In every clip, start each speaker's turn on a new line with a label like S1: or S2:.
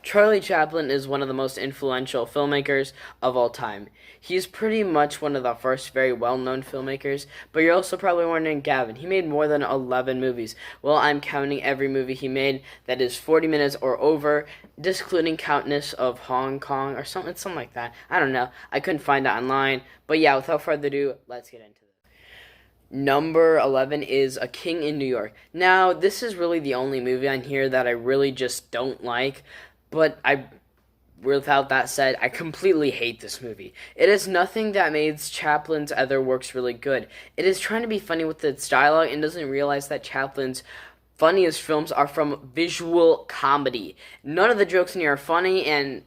S1: Charlie Chaplin is one of the most influential filmmakers of all time. He's pretty much one of the first very well-known filmmakers, but you're also probably wondering, Gavin, he made more than 11 movies. Well, I'm counting every movie he made that is 40 minutes or over, discluding Countess of Hong Kong or something like that. I don't know. I couldn't find it online. But yeah, without further ado, let's get into it. Number 11 is A King in New York. Now, this is really the only movie on here that I really just don't like. But without that said, I completely hate this movie. It is nothing that makes Chaplin's other works really good. It is trying to be funny with its dialogue and doesn't realize that Chaplin's funniest films are from visual comedy. None of the jokes in here are funny, and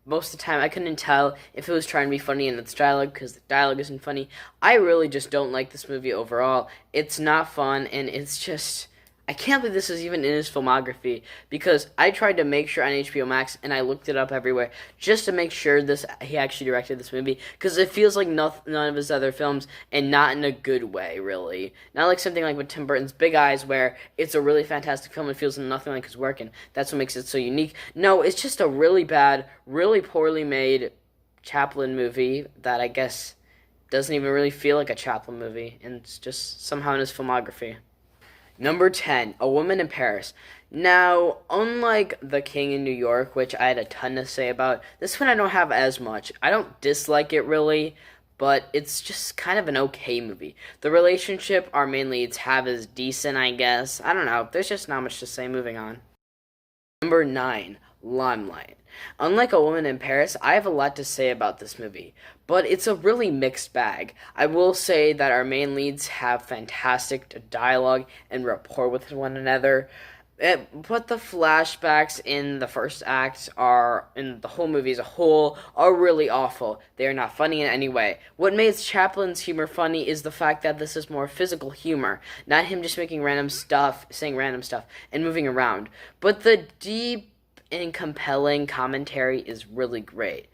S1: most of the time I couldn't tell if it was trying to be funny in its dialogue because the dialogue isn't funny. I really just don't like this movie overall. It's not fun, and it's just... I can't believe this is even in his filmography because I tried to make sure on HBO Max and I looked it up everywhere just to make sure he actually directed this movie because it feels like none of his other films and not in a good way, really. Not like something like with Tim Burton's Big Eyes where it's a really fantastic film and feels nothing like his work, and that's what makes it so unique. No, it's just a really bad, really poorly made Chaplin movie that I guess doesn't even really feel like a Chaplin movie, and it's just somehow in his filmography. Number 10, A Woman in Paris. Now, unlike The King in New York, which I had a ton to say about, this one I don't have as much. I don't dislike it really, but it's just kind of an okay movie. The relationship our main leads have is decent, I guess. I don't know. There's just not much to say. Moving on. Number 9, Limelight. Unlike A Woman in Paris, I have a lot to say about this movie, but it's a really mixed bag. I will say that our main leads have fantastic dialogue and rapport with one another, but the flashbacks in the first act in the whole movie as a whole, are really awful. They are not funny in any way. What makes Chaplin's humor funny is the fact that this is more physical humor, not him just making random stuff, saying random stuff, and moving around. But the deep and compelling commentary is really great.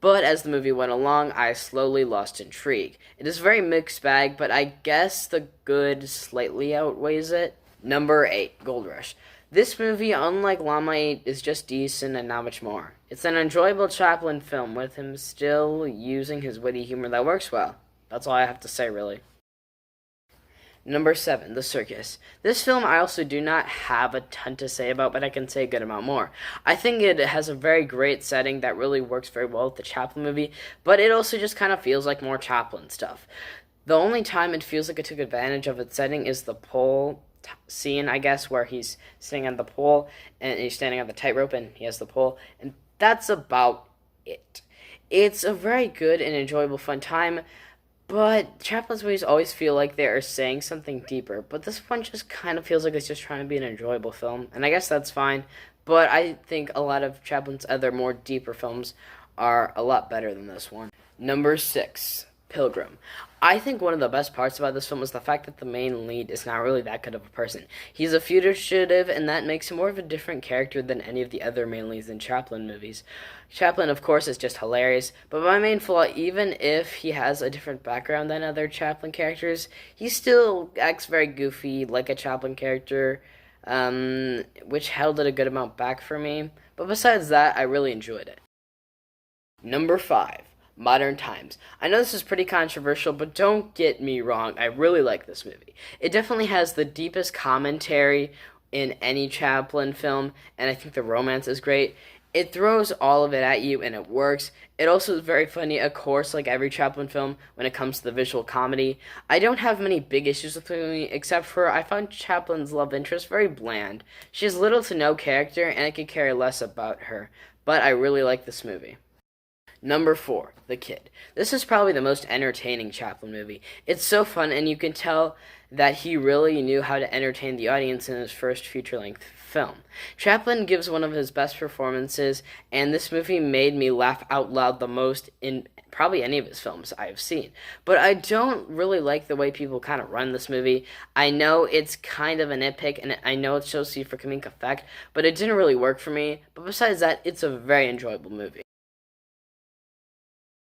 S1: But as the movie went along, I slowly lost intrigue. It is a very mixed bag, but I guess the good slightly outweighs it. Number 8, Gold Rush. This movie, unlike Limelight, is just decent and not much more. It's an enjoyable Chaplin film with him still using his witty humor that works well. That's all I have to say, really. Number 7, The Circus. This film I also do not have a ton to say about, but I can say a good amount more. I think it has a very great setting that really works very well with the Chaplin movie, but it also just kind of feels like more Chaplin stuff. The only time it feels like it took advantage of its setting is the pole scene, I guess, where he's sitting on the pole, and he's standing on the tightrope, and he has the pole, and that's about it. It's a very good and enjoyable fun time, but Chaplin's movies always feel like they are saying something deeper, but this one just kind of feels like it's just trying to be an enjoyable film, and I guess that's fine, but I think a lot of Chaplin's other more deeper films are a lot better than this one. Number 6, Pilgrim. I think one of the best parts about this film is the fact that the main lead is not really that good of a person. He's a fugitive, and that makes him more of a different character than any of the other main leads in Chaplin movies. Chaplin, of course, is just hilarious, but my main flaw, even if he has a different background than other Chaplin characters, he still acts very goofy, like a Chaplin character, which held it a good amount back for me. But besides that, I really enjoyed it. Number 5. Modern Times. I know this is pretty controversial, but don't get me wrong, I really like this movie. It definitely has the deepest commentary in any Chaplin film, and I think the romance is great. It throws all of it at you, and it works. It also is very funny, of course, like every Chaplin film, when it comes to the visual comedy. I don't have many big issues with the movie, except for I found Chaplin's love interest very bland. She has little to no character, and I could care less about her, but I really like this movie. Number 4, The Kid. This is probably the most entertaining Chaplin movie. It's so fun, and you can tell that he really knew how to entertain the audience in his first feature-length film. Chaplin gives one of his best performances, and this movie made me laugh out loud the most in probably any of his films I've seen. But I don't really like the way people kind of run this movie. I know it's kind of a nitpick, and I know it's supposed to be for comedic effect, but it didn't really work for me. But besides that, it's a very enjoyable movie.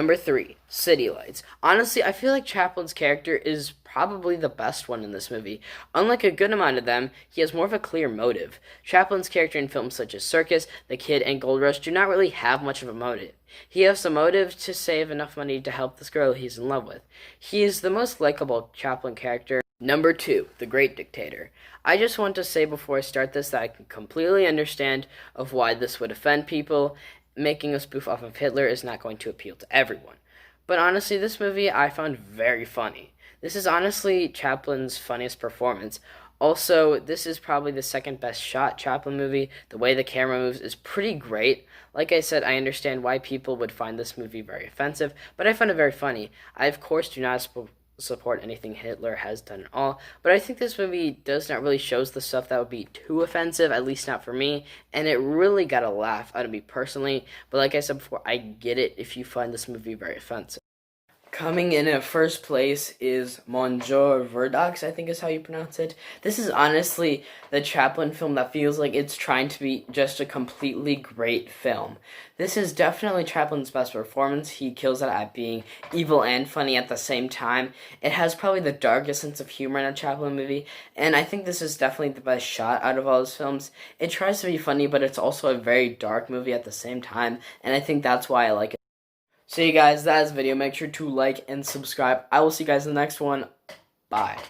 S1: Number 3, City Lights. Honestly, I feel like Chaplin's character is probably the best one in this movie. Unlike a good amount of them, he has more of a clear motive. Chaplin's character in films such as Circus, The Kid, and Gold Rush do not really have much of a motive. He has a motive to save enough money to help this girl he's in love with. He is the most likable Chaplin character. Number 2, The Great Dictator. I just want to say before I start this that I can completely understand of why this would offend people. Making a spoof off of Hitler is not going to appeal to everyone. But honestly, this movie I found very funny. This is honestly Chaplin's funniest performance. Also, this is probably the second best shot Chaplin movie. The way the camera moves is pretty great. Like I said, I understand why people would find this movie very offensive, but I found it very funny. I, of course, do not support anything Hitler has done at all, but I think this movie does not really shows the stuff that would be too offensive, at least not for me, and it really got a laugh out of me personally. But like I said before, I get it if you find this movie very offensive. Coming in at first place is Monsieur Verdox, I think is how you pronounce it. This is honestly the Chaplin film that feels like it's trying to be just a completely great film. This is definitely Chaplin's best performance. He kills it at being evil and funny at the same time. It has probably the darkest sense of humor in a Chaplin movie, and I think this is definitely the best shot out of all his films. It tries to be funny, but it's also a very dark movie at the same time, and I think that's why I like it. So you guys, that is the video. Make sure to like and subscribe. I will see you guys in the next one. Bye.